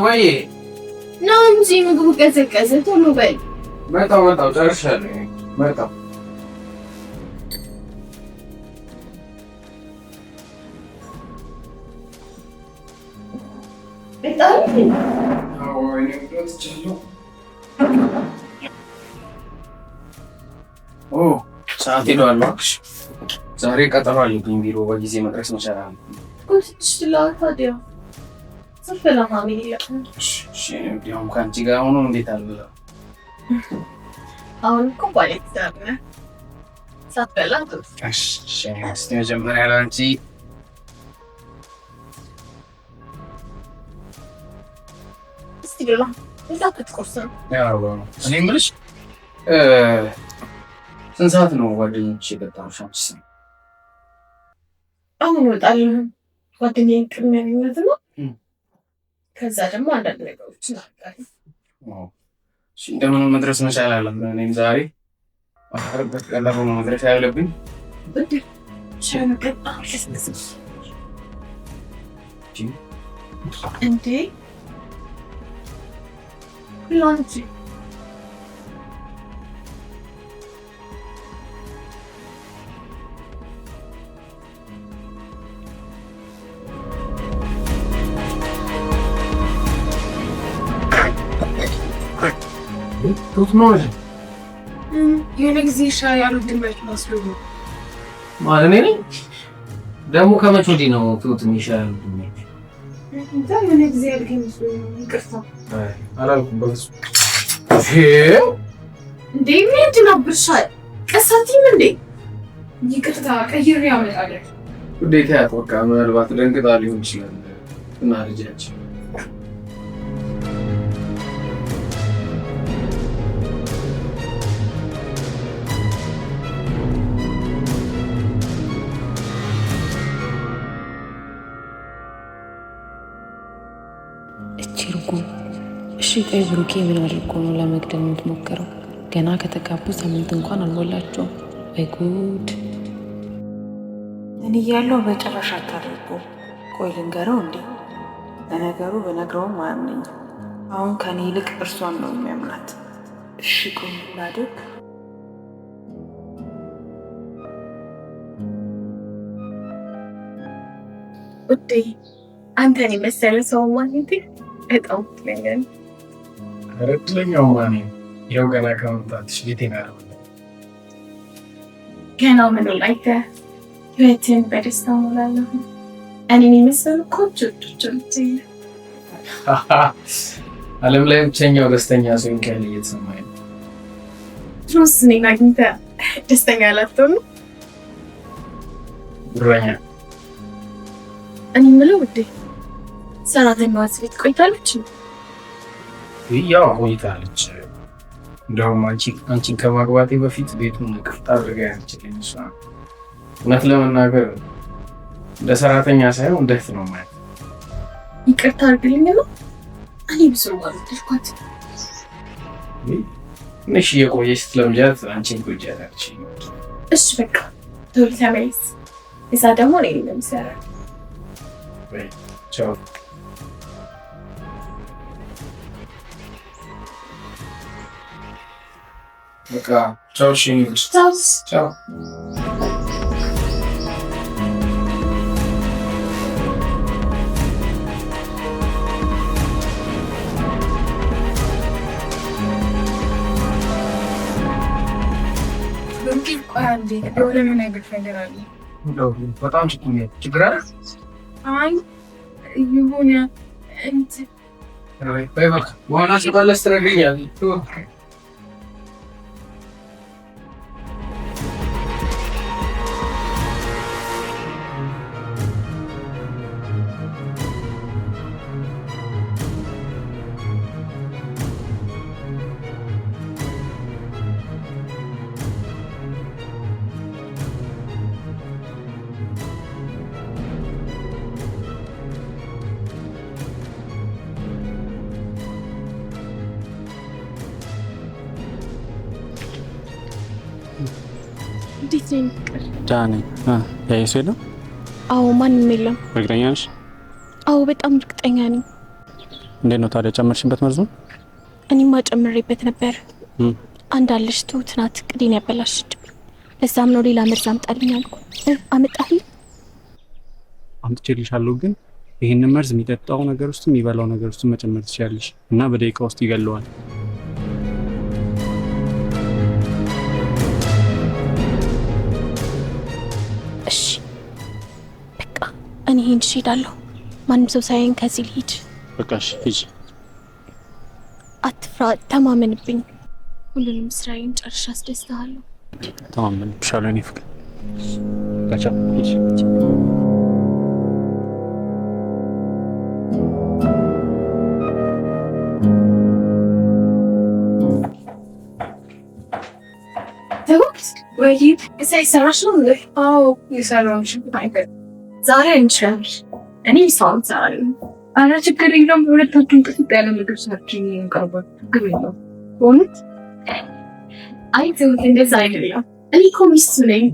ወይ ነው እንጂ ምግቡ ቀዘቀዘ። ቶሎ በል። መጣው ጨርሻለሁ። መጣው ሰዓት ሄዷል። ዛሬ ቀጠሮ አለብኝ ቢሮ በጊዜ መድረስ መቻል አለብኝ። ታዲያ ሰፈላማሚ እንዲያውም ከአንቺ ጋር ሆኖ እንዴት አልበላም። አሁን እኮ ባሌት ዛሬ ሳትበላ እስኪ መጀመሪያ ለአንቺ እስኪ ብላ እንዳትት ቁርስ ነው። እኔ የምልሽ ስንት ሰዓት ነው ጓደኞች የቀጠሩሽ? አንቺስ? አሁን እወጣለሁ። ጓደኛዬን ቅድሚያ የሚመት ነው። ከዛ ደግሞ አንዳንድ ነገሮች ናጋሪ እንደምን መድረስ መቻል አለብን። እኔም ዛሬ ማረበት ቀላሉ መድረስ ያለብኝ እንዴ ላንቺ ቱት ነው የሆነ ጊዜ ሻይ አልወድም መስሎኝ ነው ማለት እኔ ደግሞ ከመቼ ወዲህ ነው ቱት የሚሻለው? ምን ጊዜ ያልከኝ መስሎኝ ነው። ይቅርታ አላልኩም በፍፁም። እንዴ ምንድን ነው ብርሻል? ቀሳቲም እንዴ ይቅርታ ቀይሬ ያመጣለሁ። ውዴታ ያጥወቃ ምናልባት ደንግጣ ሊሆን ይችላል እና ልጃችን እሺ ቆይ ብሩኬ ምን አድርጎ ነው ለመግደል የምትሞክረው? ገና ከተጋቡ ሳምንት እንኳን አልሞላቸውም። ወይ ጉድ! እኔ እያለሁ በጭራሽ አታድርጉ። ቆይ ልንገረው እንዴ? ለነገሩ በነግረውም አያምነኝ። አሁን ከኔ ይልቅ እርሷን ነው የሚያምናት። እሺ ቆይ ላድርግ። ውዴ አንተን የመሰለ ሰው ማግኘቴ በጣም ትለኛል። እድለኛው ማን ነው? ይኸው ገና ከመምጣትሽ ቤቴን አለው። ገና ምን ላይተ ህይወትን በደስታ ሞላለሁ። እኔን የመሰሉ ቆንጆ ልጆች ዓለም ላይ ብቸኛው ደስተኛ ሰው እንኳን እየተሰማኝ ነው። ድሮስ እኔን አግኝተህ ደስተኛ ላትሆን? ጉረኛ። እኔ የምለው ውዴ ሰራተኛዋ ቤት ቆይታለች? ያው ቆይታለች። እንደውም አንቺን ከማግባቴ በፊት ቤቱን ክፍት አድርጋ ያችልኝ እሷ። እውነት ለመናገር እንደ ሰራተኛ ሳይሆን እንደ እህት ነው ማለት። ይቅርታ አድርግልኝ ነው እኔ ብዙ ወልድኳት። ትንሽ እየቆየች ስትለምጃት አንቺን ጎጃታች። እሺ በቃ ቶሎ ተመለስ። እዛ ደግሞ እኔ ነው የምሰራው። ቻው። በቃ ቻው። እሺ ቻው። በጣም ችግር አለ። አይ የሆነ እንትን በቃ በኋላ ስመለስ ትነግሪኛለሽ። እንዴት ነው የሚቀር? ዳኒ ያየሰው የለም? አዎ ማንም የለም። እርግጠኛ ነሽ? አዎ በጣም እርግጠኛ ነኝ። እንዴት ነው ታዲያ ጨመርሽበት መርዙ? እኔማ ጨምሬበት ነበር። አንዳለሽ ትሁት ናት ቅዴን ያበላሽብኝ። ለዛም ነው ሌላ መርዝ አምጣልኝ አልኩ። አመጣልኝ? አምጥቼልሻለሁ፣ ግን ይሄንን መርዝ የሚጠጣው ነገር ውስጥ የሚበላው ነገር ውስጥ መጨመር ትችያለሽ እና በደቂቃ ውስጥ ይገለዋል። እሺ በቃ እኔ እሄዳለሁ። ማንም ሰው ሳይን ከዚህ ልሂድ። በቃ እሺ ሂጂ። አትፍራ፣ ተማመንብኝ። ሁሉንም ስራዬን ጨርሼ አስደስታለሁ። ተማመንብሻለሁ የኔ ፍቅር። ጋቻ ሂጂ። ወይ እሰራሽ ነው እንዴ? አዎ የሰራሁሽ አይደል? ዛሬ እንችላለን። እኔ ሳውንድ ዛሬ አረ ችግር የለውም። ሁለታችሁም ጥፍጥ ያለ ምግብ ሰርችኝ እንቀርባለን። ችግር የለውም። እውነት አይተው እንደዛ አይደለም። እኔ እኮ ሚስቱ ነኝ።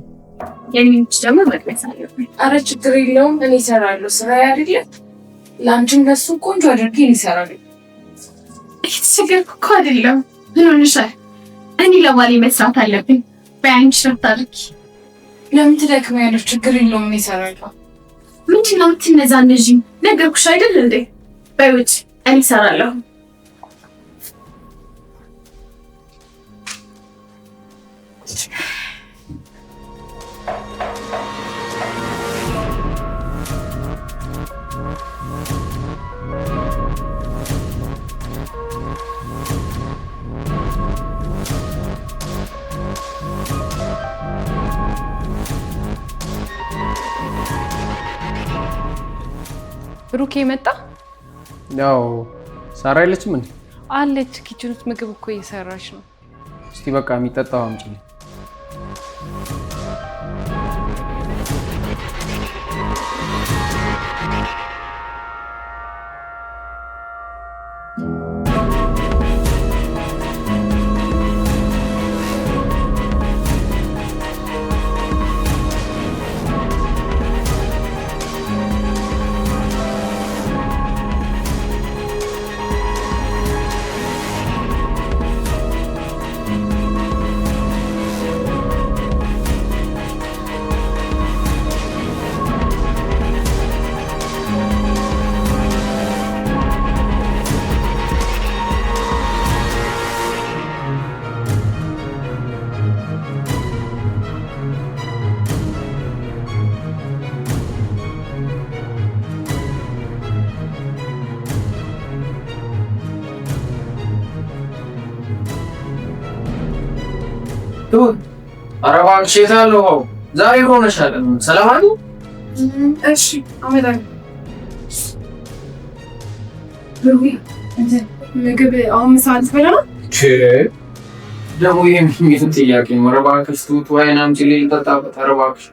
የኔ ልጅ ደግሞ መቅመስ አለብኝ። አረ ችግር የለውም። እኔ እሰራለሁ። ስራ አይደለም ለአንቺም ለሱ ቆንጆ አድርጌ እሰራለሁ። እየተቸገርኩ እኮ አይደለም። ምን ሆነሻል? እኔ ለባሌ መስራት አለብኝ። በአንቺ ሽፍት አድርጊ። ለምን ትደክሚያለሽ? ችግር የለውም። እኔ እሰራለሁ። ምንድን ነው የምትነዛነዥኝ? ነገርኩሽ አይደል እንዴ? በይ ውጭ፣ እኔ እሰራለሁ። ብሩኬ መጣ? ያው ሳራ የለችም እንዴ? አለች። ኪችን ውስጥ ምግብ እኮ እየሰራች ነው። እስቲ በቃ የሚጠጣው አምጪልኝ። ኧረ እባክሽ የት አለው? ዛሬ ሆነሻል። ሰላም አሉ? እሺ አመጣለሁ። ምግብ አሁን ምሳ ልትበላ ነው? ደግሞ ይሄ ጥያቄ ነው? ኧረ እባክሽ ትሁት ወይን አምጪልኝ ልጠጣበት። ኧረ እባክሽ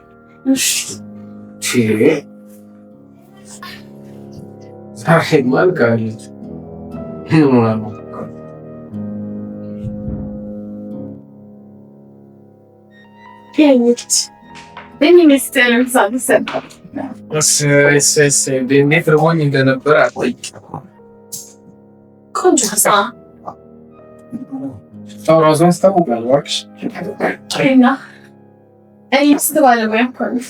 ዛሬ ማልቃለች። ያየች እኔ መስጠለም ሳልሰጥ እንዴት ርቦኝ እንደነበር አትጠይቅ። ቆንጆ ሳ ራሱ ያስታውቃል። እባክሽ እና እኔ ስትባለሙያ እኮ ነው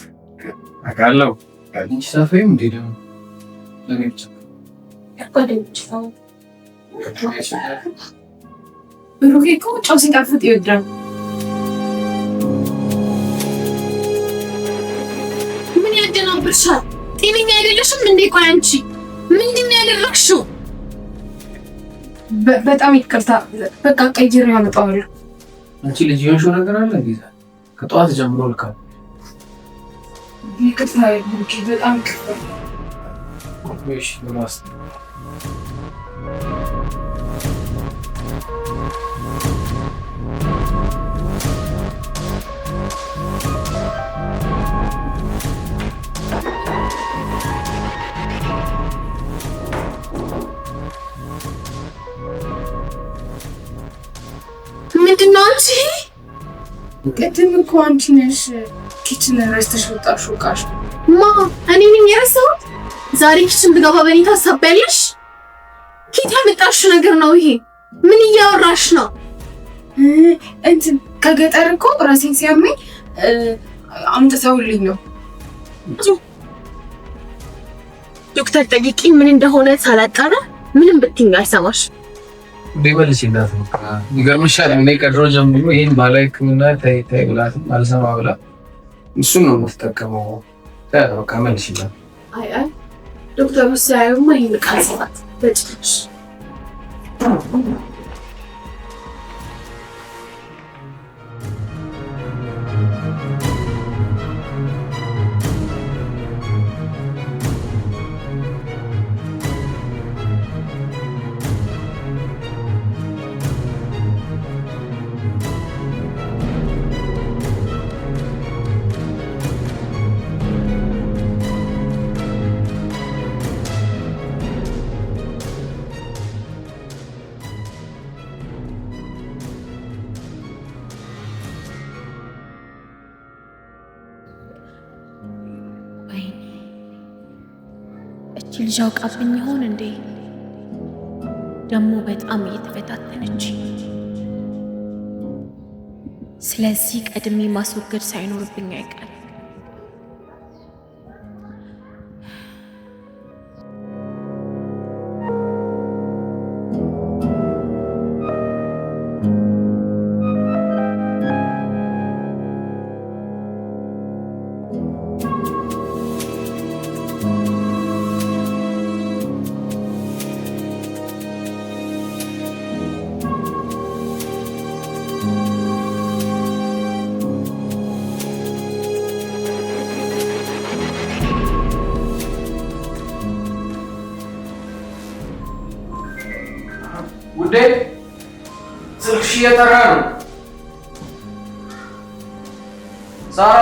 አውቃለሁ። አንቺ ሳፈይም እንዴ ደግሞ ለኔች ጓደኞች ነው። ብሩኬ እኮ ጨው ሲጣፍጥ ይወዳል። ያደናብርሻል። ጤነኛ አይደለሽም እንዴ? ቆይ አንቺ ምንድን ነው ያደረግሽው? በጣም ይቅርታ። በቃ ቀይሬ ያመጣዋለሁ። አንቺ ልጅ የሆንሽው ነገር አለ እንዴ? ከጠዋት ጀምሮ ልካል። ይቅርታ ይሁንኪ፣ በጣም ይቅርታ። እሺ ብላስ ቅድም እኮ አንቺ ነሽ ኪችን ረስተሽ ወጣሽ ቃሽ ማ እኔ ነኝ የረሳሁት። ዛሬ ኪችን ብገባ በእኔ ታሳቢያለሽ? ኪት ያመጣሽ ነገር ነው ይሄ። ምን እያወራሽ ነው? እንትን ከገጠር እኮ ራሴን ሲያመኝ አምጥተውልኝ ነው። ዶክተር ጠይቂ ምን እንደሆነ ሳላጣራ ምንም ብትይኝ አልሰማሽ። ቢበልሽ እንዳት ነው ይገርምሻል። እኔ ቀድሮ ጀምሮ ይሄን ባላይ ሕክምና ታይ ብላትም አልሰማ ብላ እሱን ነው የምትጠቀመው። ታው ከመልሽ ይላል። አይ ዶክተሩ ሳይማ ይሄን ቃል ሰማት በጭራሽ። ልጅ አውቃብኝ ይሆን እንዴ? ደግሞ በጣም እየተፈታተነች። ስለዚህ ቀድሜ ማስወገድ ሳይኖርብኝ አይቀርም። ውዴ ስልክሽ እየጠራ ነው። ሳራ